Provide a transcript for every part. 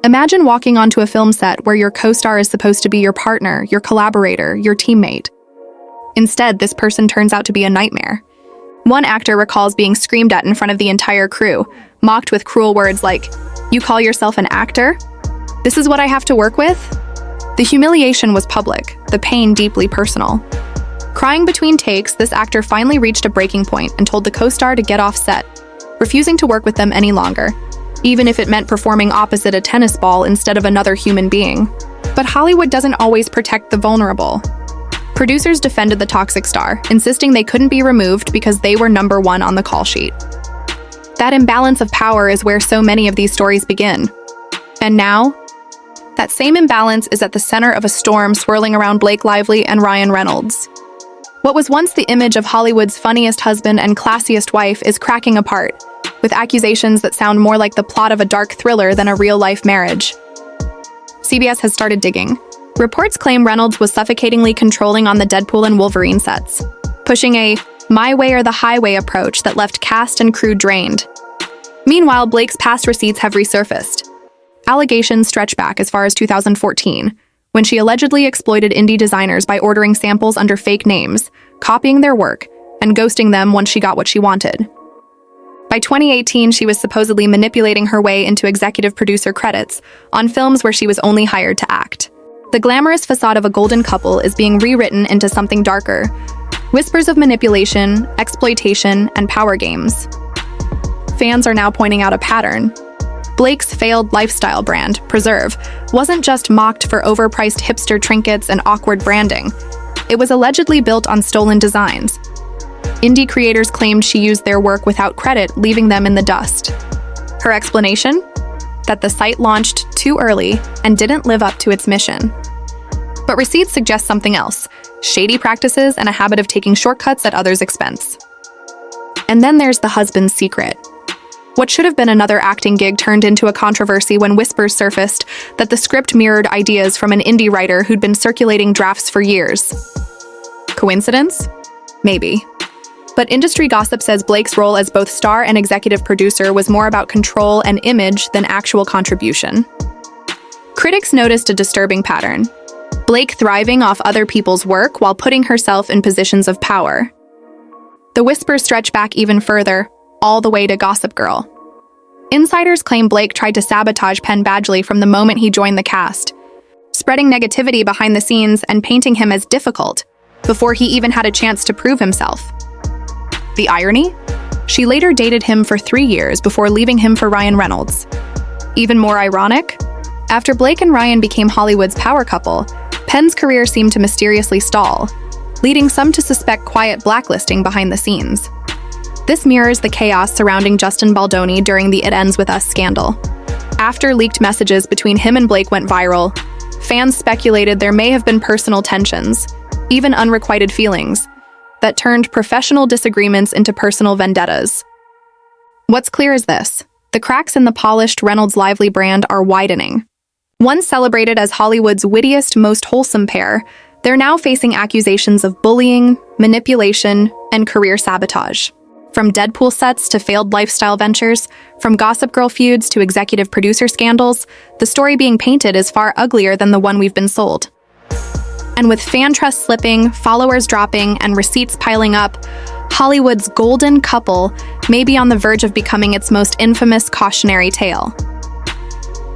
Imagine walking onto a film set where your co-star is supposed to be your partner, your collaborator, your teammate. Instead, this person turns out to be a nightmare. One actor recalls being screamed at in front of the entire crew, mocked with cruel words like, "You call yourself an actor? This is what I have to work with?" The humiliation was public, the pain deeply personal. Crying between takes, this actor finally reached a breaking point and told the co-star to get off set, refusing to work with them any longer, even if it meant performing opposite a tennis ball instead of another human being. But Hollywood doesn't always protect the vulnerable. Producers defended the toxic star, insisting they couldn't be removed because they were number one on the call sheet. That imbalance of power is where so many of these stories begin. And now, that same imbalance is at the center of a storm swirling around Blake Lively and Ryan Reynolds. What was once the image of Hollywood's funniest husband and classiest wife is cracking apart, with accusations that sound more like the plot of a dark thriller than a real-life marriage. CBS has started digging. Reports claim Reynolds was suffocatingly controlling on the Deadpool and Wolverine sets, pushing a my way or the highway approach that left cast and crew drained. Meanwhile, Blake's past receipts have resurfaced. Allegations stretch back as far as 2014, when she allegedly exploited indie designers by ordering samples under fake names, copying their work, and ghosting them once she got what she wanted. By 2018, she was supposedly manipulating her way into executive producer credits on films where she was only hired to act. The glamorous facade of a golden couple is being rewritten into something darker. Whispers of manipulation, exploitation, and power games. Fans are now pointing out a pattern. Blake's failed lifestyle brand, Preserve, wasn't just mocked for overpriced hipster trinkets and awkward branding. It was allegedly built on stolen designs. Indie creators claimed she used their work without credit, leaving them in the dust. Her explanation? That the site launched too early and didn't live up to its mission. But receipts suggest something else: shady practices and a habit of taking shortcuts at others' expense. And then there's the husband's secret. What should have been another acting gig turned into a controversy when whispers surfaced that the script mirrored ideas from an indie writer who'd been circulating drafts for years. Coincidence? Maybe. But industry gossip says Blake's role as both star and executive producer was more about control and image than actual contribution. Critics noticed a disturbing pattern: Blake thriving off other people's work while putting herself in positions of power. The whispers stretch back even further, all the way to Gossip Girl. Insiders claim Blake tried to sabotage Penn Badgley from the moment he joined the cast, spreading negativity behind the scenes and painting him as difficult before he even had a chance to prove himself. The irony? She later dated him for 3 years before leaving him for Ryan Reynolds. Even more ironic? After Blake and Ryan became Hollywood's power couple, Penn's career seemed to mysteriously stall, leading some to suspect quiet blacklisting behind the scenes. This mirrors the chaos surrounding Justin Baldoni during the It Ends With Us scandal. After leaked messages between him and Blake went viral, fans speculated there may have been personal tensions, even unrequited feelings, that turned professional disagreements into personal vendettas. What's clear is this: the cracks in the polished Reynolds-Lively brand are widening. Once celebrated as Hollywood's wittiest, most wholesome pair, they're now facing accusations of bullying, manipulation, and career sabotage. From Deadpool sets to failed lifestyle ventures, from Gossip Girl feuds to executive producer scandals, the story being painted is far uglier than the one we've been sold. And with fan trust slipping, followers dropping, and receipts piling up, Hollywood's golden couple may be on the verge of becoming its most infamous cautionary tale.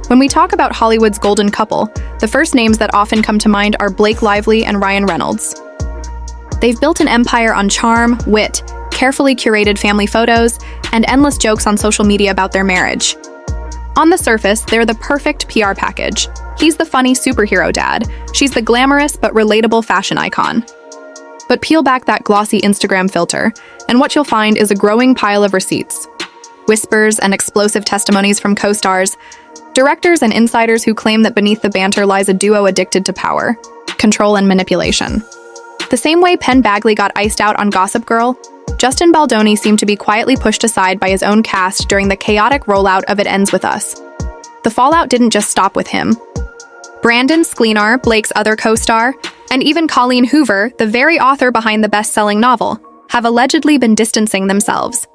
When we talk about Hollywood's golden couple, the first names that often come to mind are Blake Lively and Ryan Reynolds. They've built an empire on charm, wit, carefully curated family photos, and endless jokes on social media about their marriage. On the surface, they're the perfect PR package. He's the funny superhero dad. She's the glamorous but relatable fashion icon. But peel back that glossy Instagram filter, and what you'll find is a growing pile of receipts. Whispers and explosive testimonies from co-stars, directors and insiders who claim that beneath the banter lies a duo addicted to power, control, and manipulation. The same way Penn Badgley got iced out on Gossip Girl, Justin Baldoni seemed to be quietly pushed aside by his own cast during the chaotic rollout of It Ends With Us. The fallout didn't just stop with him. Brandon Sklenar, Blake's other co-star, and even Colleen Hoover, the very author behind the best-selling novel, have allegedly been distancing themselves.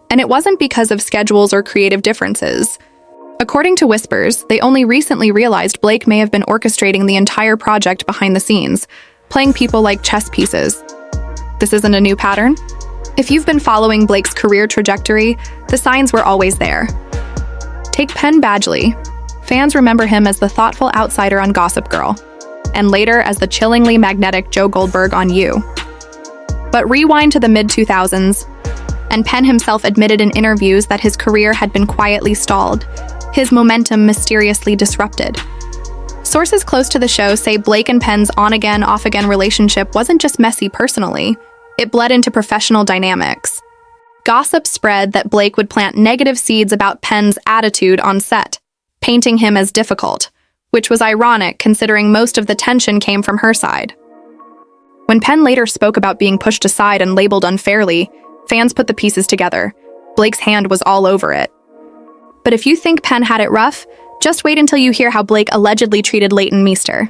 And it wasn't because of schedules or creative differences. According to whispers, they only recently realized Blake may have been orchestrating the entire project behind the scenes, playing people like chess pieces. This isn't a new pattern? If you've been following Blake's career trajectory, the signs were always there. Take Penn Badgley. Fans remember him as the thoughtful outsider on Gossip Girl, and later as the chillingly magnetic Joe Goldberg on You. But rewind to the mid-2000s, and Penn himself admitted in interviews that his career had been quietly stalled, his momentum mysteriously disrupted. Sources close to the show say Blake and Penn's on-again, off-again relationship wasn't just messy personally, it bled into professional dynamics. Gossip spread that Blake would plant negative seeds about Penn's attitude on set, painting him as difficult, which was ironic considering most of the tension came from her side. When Penn later spoke about being pushed aside and labeled unfairly, fans put the pieces together. Blake's hand was all over it. But if you think Penn had it rough, just wait until you hear how Blake allegedly treated Leighton Meester.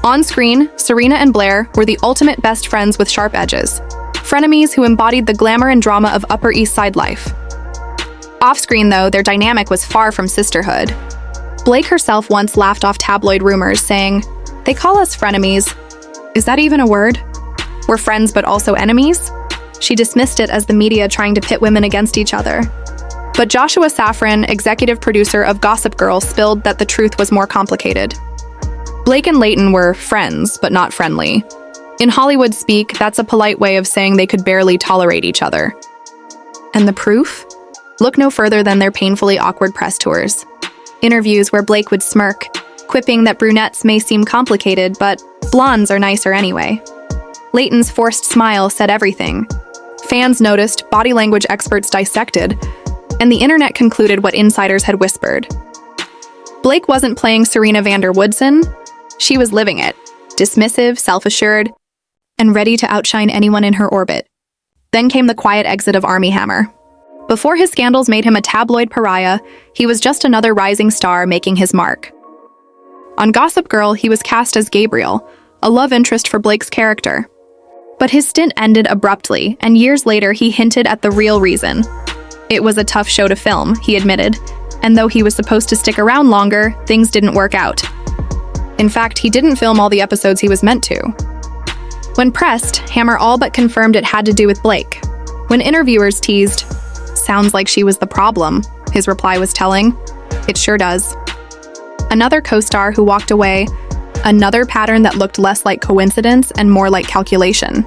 On screen, Serena and Blair were the ultimate best friends with sharp edges, frenemies who embodied the glamour and drama of Upper East Side life. Off-screen, though, their dynamic was far from sisterhood. Blake herself once laughed off tabloid rumors, saying, "They call us frenemies. Is that even a word? We're friends but also enemies?" She dismissed it as the media trying to pit women against each other. But Joshua Safran, executive producer of Gossip Girl, spilled that the truth was more complicated. Blake and Leighton were friends, but not friendly. In Hollywood speak, that's a polite way of saying they could barely tolerate each other. And the proof? Look no further than their painfully awkward press tours. Interviews where Blake would smirk, quipping that brunettes may seem complicated, but blondes are nicer anyway. Leighton's forced smile said everything. Fans noticed, body language experts dissected, and the internet concluded what insiders had whispered. Blake wasn't playing Serena van der Woodsen. She was living it, dismissive, self-assured, and ready to outshine anyone in her orbit. Then came the quiet exit of Armie Hammer. Before his scandals made him a tabloid pariah, he was just another rising star making his mark. On Gossip Girl, he was cast as Gabriel, a love interest for Blake's character. But his stint ended abruptly, and years later he hinted at the real reason. It was a tough show to film, he admitted, and though he was supposed to stick around longer, things didn't work out. In fact, he didn't film all the episodes he was meant to. When pressed, Hammer all but confirmed it had to do with Blake. When interviewers teased, "Sounds like she was the problem," his reply was telling, "It sure does." Another co-star who walked away, another pattern that looked less like coincidence and more like calculation.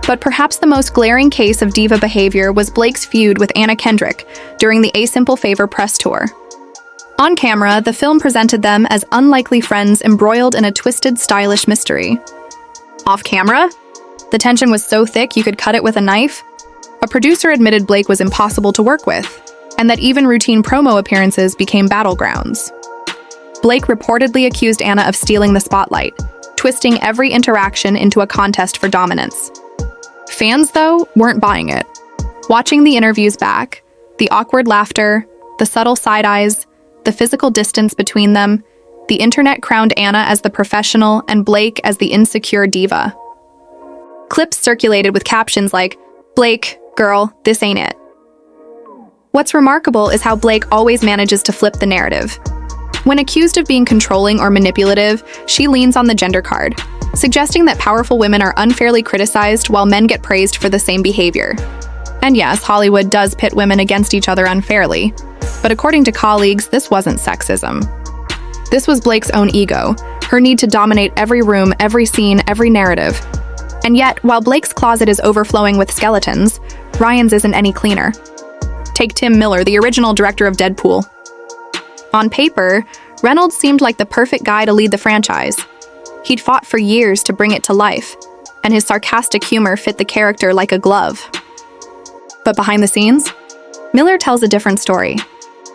But perhaps the most glaring case of diva behavior was Blake's feud with Anna Kendrick during the A Simple Favor press tour. On camera, the film presented them as unlikely friends embroiled in a twisted, stylish mystery. Off camera, the tension was so thick you could cut it with a knife. A producer admitted Blake was impossible to work with, and that even routine promo appearances became battlegrounds. Blake reportedly accused Anna of stealing the spotlight, twisting every interaction into a contest for dominance. Fans, though, weren't buying it. Watching the interviews back, the awkward laughter, the subtle side eyes, the physical distance between them, the internet crowned Anna as the professional and Blake as the insecure diva. Clips circulated with captions like, "Blake, girl, this ain't it." What's remarkable is how Blake always manages to flip the narrative. When accused of being controlling or manipulative, she leans on the gender card, suggesting that powerful women are unfairly criticized while men get praised for the same behavior. And yes, Hollywood does pit women against each other unfairly, but according to colleagues, this wasn't sexism. This was Blake's own ego, her need to dominate every room, every scene, every narrative. And yet, while Blake's closet is overflowing with skeletons, Ryan's isn't any cleaner. Take Tim Miller, the original director of Deadpool. On paper, Reynolds seemed like the perfect guy to lead the franchise. He'd fought for years to bring it to life, and his sarcastic humor fit the character like a glove. But behind the scenes, Miller tells a different story.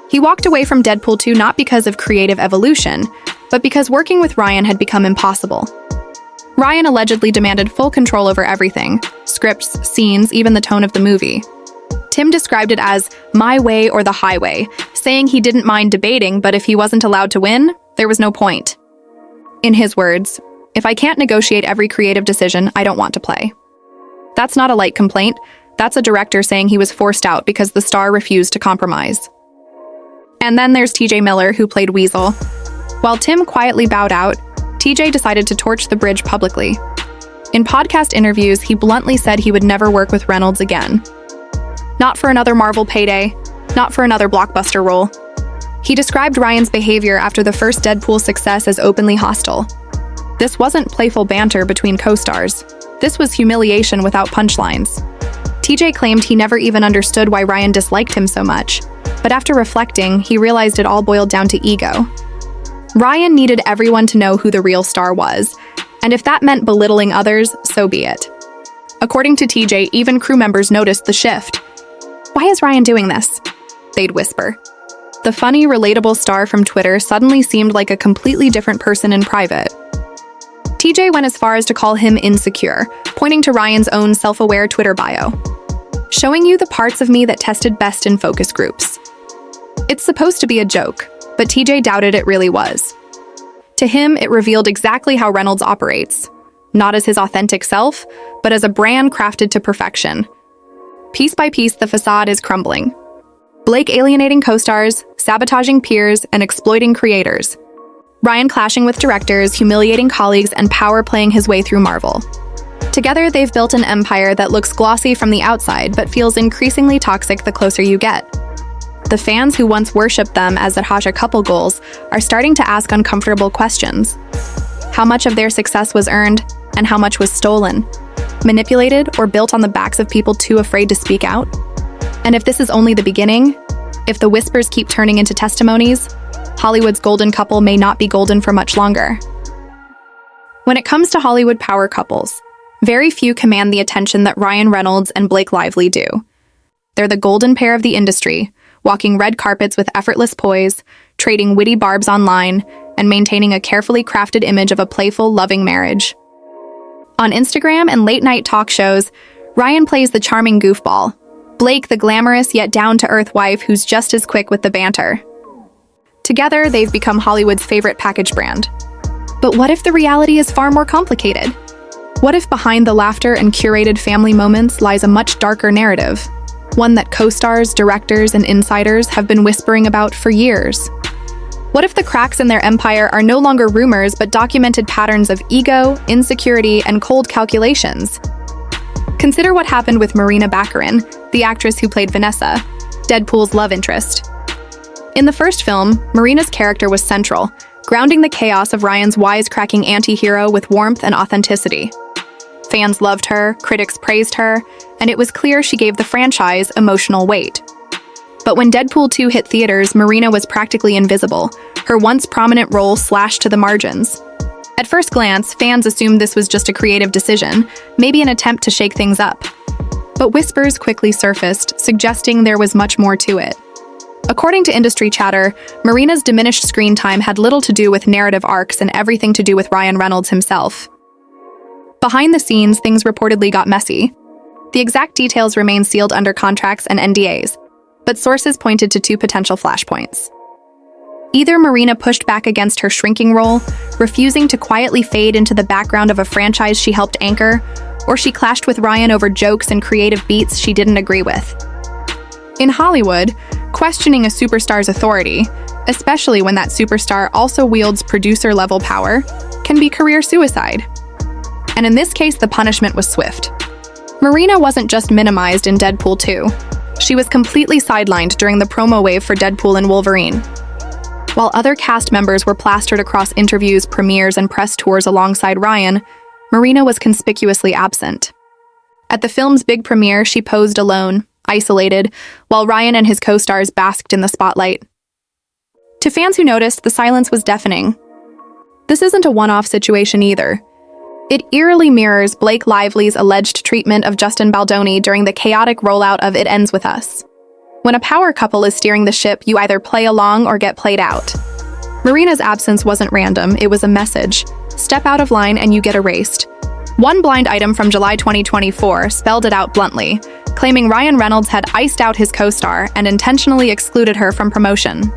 He walked away from Deadpool 2 not because of creative evolution, but because working with Ryan had become impossible. Ryan allegedly demanded full control over everything, scripts, scenes, even the tone of the movie. Tim described it as my way or the highway, saying he didn't mind debating, but if he wasn't allowed to win, there was no point. In his words, "If I can't negotiate every creative decision, I don't want to play." That's not a light complaint. That's a director saying he was forced out because the star refused to compromise. And then there's TJ Miller, who played Weasel. While Tim quietly bowed out, TJ decided to torch the bridge publicly. In podcast interviews, he bluntly said he would never work with Reynolds again. Not for another Marvel payday, not for another blockbuster role. He described Ryan's behavior after the first Deadpool success as openly hostile. This wasn't playful banter between co-stars. This was humiliation without punchlines. TJ claimed he never even understood why Ryan disliked him so much, but after reflecting, he realized it all boiled down to ego. Ryan needed everyone to know who the real star was, and if that meant belittling others, so be it. According to TJ, even crew members noticed the shift. "Why is Ryan doing this?" they'd whisper. The funny, relatable star from Twitter suddenly seemed like a completely different person in private. TJ went as far as to call him insecure, pointing to Ryan's own self-aware Twitter bio. "Showing you the parts of me that tested best in focus groups." It's supposed to be a joke, but TJ doubted it really was. To him, it revealed exactly how Reynolds operates, not as his authentic self, but as a brand crafted to perfection. Piece by piece, the facade is crumbling. Blake alienating co-stars, sabotaging peers, and exploiting creators. Ryan clashing with directors, humiliating colleagues, and power playing his way through Marvel. Together, they've built an empire that looks glossy from the outside, but feels increasingly toxic the closer you get. The fans who once worshipped them as the Haja couple goals are starting to ask uncomfortable questions. How much of their success was earned, and how much was stolen? Manipulated or built on the backs of people too afraid to speak out? And if this is only the beginning, if the whispers keep turning into testimonies, Hollywood's golden couple may not be golden for much longer. When it comes to Hollywood power couples, very few command the attention that Ryan Reynolds and Blake Lively do. They're the golden pair of the industry, walking red carpets with effortless poise, trading witty barbs online, and maintaining a carefully crafted image of a playful, loving marriage. On Instagram and late-night talk shows, Ryan plays the charming goofball, Blake the glamorous yet down-to-earth wife who's just as quick with the banter. Together, they've become Hollywood's favorite package brand. But what if the reality is far more complicated? What if behind the laughter and curated family moments lies a much darker narrative? One that co-stars, directors, and insiders have been whispering about for years. What if the cracks in their empire are no longer rumors but documented patterns of ego, insecurity, and cold calculations? Consider what happened with Marina Bacharan, the actress who played Vanessa, Deadpool's love interest. In the first film, Marina's character was central, grounding the chaos of Ryan's wisecracking anti-hero with warmth and authenticity. Fans loved her, critics praised her, and it was clear she gave the franchise emotional weight. But when Deadpool 2 hit theaters, Marina was practically invisible, her once prominent role slashed to the margins. At first glance, fans assumed this was just a creative decision, maybe an attempt to shake things up. But whispers quickly surfaced, suggesting there was much more to it. According to industry chatter, Marina's diminished screen time had little to do with narrative arcs and everything to do with Ryan Reynolds himself. Behind the scenes, things reportedly got messy. The exact details remain sealed under contracts and NDAs, but sources pointed to two potential flashpoints. Either Marina pushed back against her shrinking role, refusing to quietly fade into the background of a franchise she helped anchor, or she clashed with Ryan over jokes and creative beats she didn't agree with. In Hollywood, questioning a superstar's authority, especially when that superstar also wields producer-level power, can be career suicide. And in this case, the punishment was swift. Marina wasn't just minimized in Deadpool 2. She was completely sidelined during the promo wave for Deadpool and Wolverine. While other cast members were plastered across interviews, premieres, and press tours alongside Ryan, Marina was conspicuously absent. At the film's big premiere, she posed alone, isolated, while Ryan and his co-stars basked in the spotlight. To fans who noticed, the silence was deafening. This isn't a one-off situation either. It eerily mirrors Blake Lively's alleged treatment of Justin Baldoni during the chaotic rollout of It Ends With Us. When a power couple is steering the ship, you either play along or get played out. Marina's absence wasn't random, it was a message. Step out of line and you get erased. One blind item from July 2024 spelled it out bluntly, claiming Ryan Reynolds had iced out his co-star and intentionally excluded her from promotion.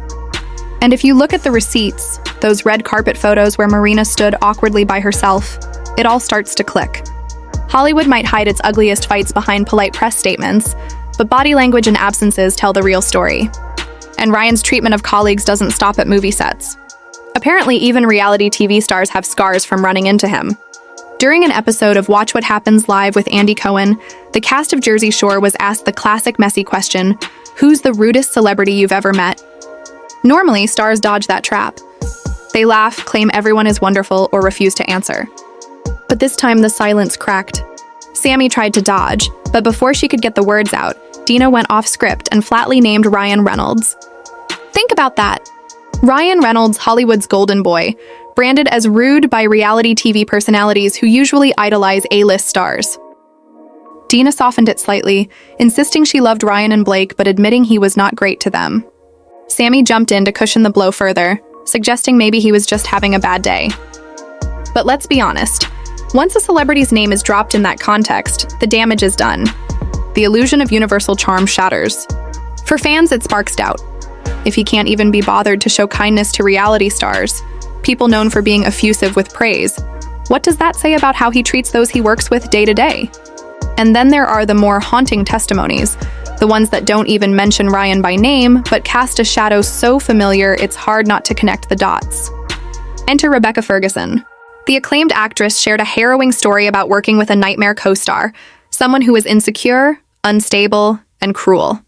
And if you look at the receipts, those red carpet photos where Marina stood awkwardly by herself, it all starts to click. Hollywood might hide its ugliest fights behind polite press statements, but body language and absences tell the real story. And Ryan's treatment of colleagues doesn't stop at movie sets. Apparently, even reality TV stars have scars from running into him. During an episode of Watch What Happens Live with Andy Cohen, the cast of Jersey Shore was asked the classic messy question, "Who's the rudest celebrity you've ever met?" Normally, stars dodge that trap. They laugh, claim everyone is wonderful, or refuse to answer. But this time, the silence cracked. Sammy tried to dodge, but before she could get the words out, Dina went off script and flatly named Ryan Reynolds. Think about that. Ryan Reynolds, Hollywood's golden boy, branded as rude by reality TV personalities who usually idolize A-list stars. Dina softened it slightly, insisting she loved Ryan and Blake but admitting he was not great to them. Sammy jumped in to cushion the blow further, suggesting maybe he was just having a bad day. But let's be honest, once a celebrity's name is dropped in that context, the damage is done. The illusion of universal charm shatters. For fans, it sparks doubt. If he can't even be bothered to show kindness to reality stars, people known for being effusive with praise, what does that say about how he treats those he works with day to day? And then there are the more haunting testimonies, the ones that don't even mention Ryan by name, but cast a shadow so familiar it's hard not to connect the dots. Enter Rebecca Ferguson. The acclaimed actress shared a harrowing story about working with a nightmare co-star, someone who was insecure, unstable, and cruel.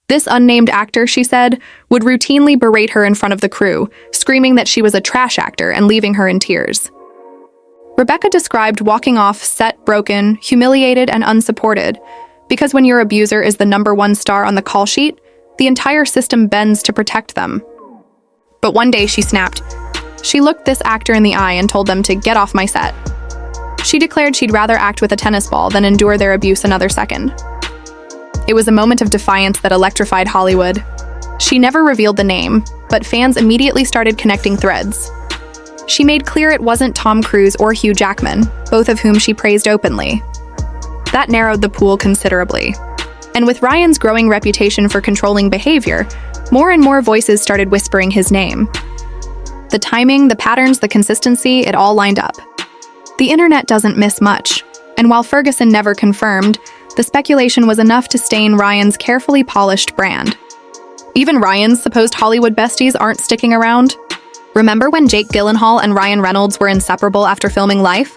This unnamed actor, she said, would routinely berate her in front of the crew, screaming that she was a trash actor and leaving her in tears. Rebecca described walking off set broken, humiliated, and unsupported, because when your abuser is the #1 star on the call sheet, the entire system bends to protect them. But one day she snapped. She looked this actor in the eye and told them to get off my set. She declared she'd rather act with a tennis ball than endure their abuse another second. It was a moment of defiance that electrified Hollywood. She never revealed the name, but fans immediately started connecting threads. She made clear it wasn't Tom Cruise or Hugh Jackman, both of whom she praised openly. That narrowed the pool considerably. And with Ryan's growing reputation for controlling behavior, more and more voices started whispering his name. The timing, the patterns, the consistency, it all lined up. The internet doesn't miss much, and while Ferguson never confirmed, the speculation was enough to stain Ryan's carefully polished brand. Even Ryan's supposed Hollywood besties aren't sticking around. Remember when Jake Gyllenhaal and Ryan Reynolds were inseparable after filming Life?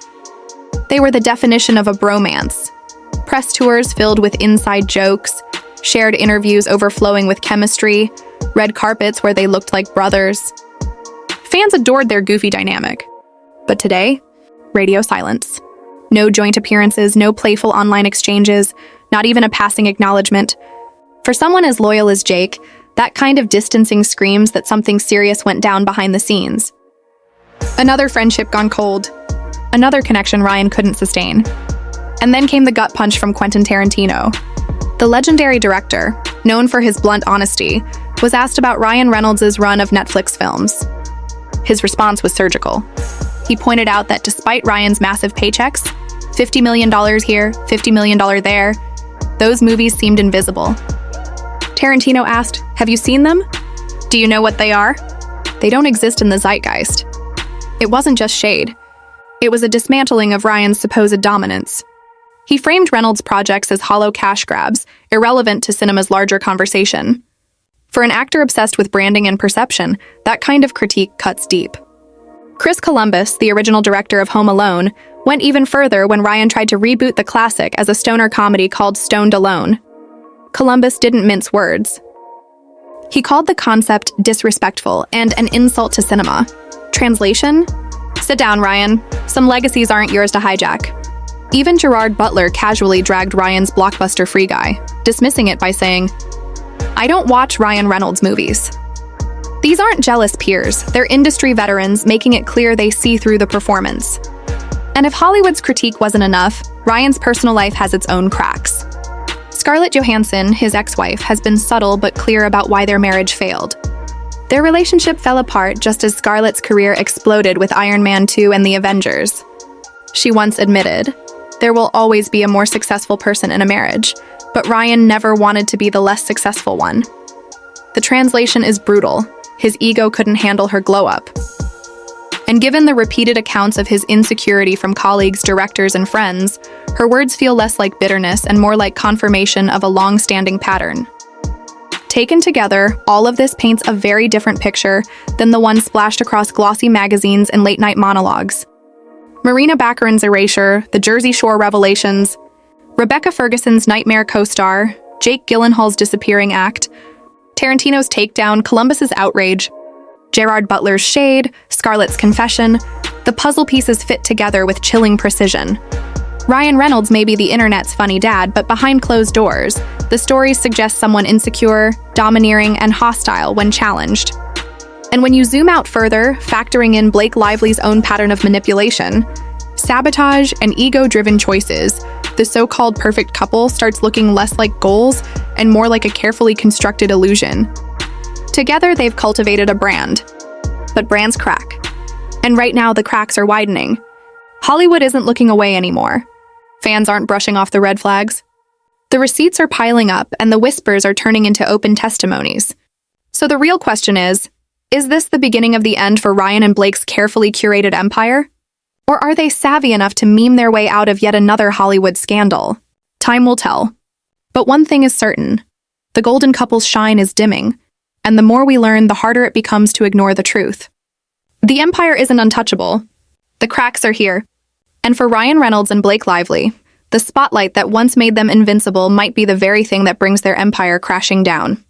They were the definition of a bromance. Press tours filled with inside jokes, shared interviews overflowing with chemistry, red carpets where they looked like brothers. Fans adored their goofy dynamic. But today, radio silence. No joint appearances, no playful online exchanges, not even a passing acknowledgement. For someone as loyal as Jake, that kind of distancing screams that something serious went down behind the scenes. Another friendship gone cold. Another connection Ryan couldn't sustain. And then came the gut punch from Quentin Tarantino. The legendary director, known for his blunt honesty, was asked about Ryan Reynolds' run of Netflix films. His response was surgical. He pointed out that despite Ryan's massive paychecks, $50 million here, $50 million there, those movies seemed invisible. Tarantino asked, "Have you seen them? Do you know what they are?" They don't exist in the zeitgeist. It wasn't just shade. It was a dismantling of Ryan's supposed dominance. He framed Reynolds' projects as hollow cash grabs, irrelevant to cinema's larger conversation. For an actor obsessed with branding and perception, that kind of critique cuts deep. Chris Columbus, the original director of Home Alone, went even further when Ryan tried to reboot the classic as a stoner comedy called Stoned Alone. Columbus didn't mince words. He called the concept disrespectful and an insult to cinema. Translation? Sit down, Ryan. Some legacies aren't yours to hijack. Even Gerard Butler casually dragged Ryan's blockbuster Free Guy, dismissing it by saying, "I don't watch Ryan Reynolds movies." These aren't jealous peers, they're industry veterans making it clear they see through the performance. And if Hollywood's critique wasn't enough, Ryan's personal life has its own cracks. Scarlett Johansson, his ex-wife, has been subtle but clear about why their marriage failed. Their relationship fell apart just as Scarlett's career exploded with Iron Man 2 and the Avengers. She once admitted, "There will always be a more successful person in a marriage, but Ryan never wanted to be the less successful one." The translation is brutal. His ego couldn't handle her glow-up. And given the repeated accounts of his insecurity from colleagues, directors, and friends, her words feel less like bitterness and more like confirmation of a long-standing pattern. Taken together, all of this paints a very different picture than the one splashed across glossy magazines and late-night monologues. Marina Bacharan's erasure, the Jersey Shore revelations, Rebecca Ferguson's nightmare co-star, Jake Gyllenhaal's disappearing act, Tarantino's takedown, Columbus's outrage, Gerard Butler's shade, Scarlett's confession, the puzzle pieces fit together with chilling precision. Ryan Reynolds may be the internet's funny dad, but behind closed doors, the stories suggest someone insecure, domineering, and hostile when challenged. And when you zoom out further, factoring in Blake Lively's own pattern of manipulation, sabotage, and ego-driven choices, the so-called perfect couple starts looking less like goals and more like a carefully constructed illusion. Together, they've cultivated a brand. But brands crack. And right now, the cracks are widening. Hollywood isn't looking away anymore. Fans aren't brushing off the red flags. The receipts are piling up, and the whispers are turning into open testimonies. So the real question is this the beginning of the end for Ryan and Blake's carefully curated empire? Or are they savvy enough to meme their way out of yet another Hollywood scandal? Time will tell. But one thing is certain. The golden couple's shine is dimming, and the more we learn, the harder it becomes to ignore the truth. The empire isn't untouchable. The cracks are here. And for Ryan Reynolds and Blake Lively, the spotlight that once made them invincible might be the very thing that brings their empire crashing down.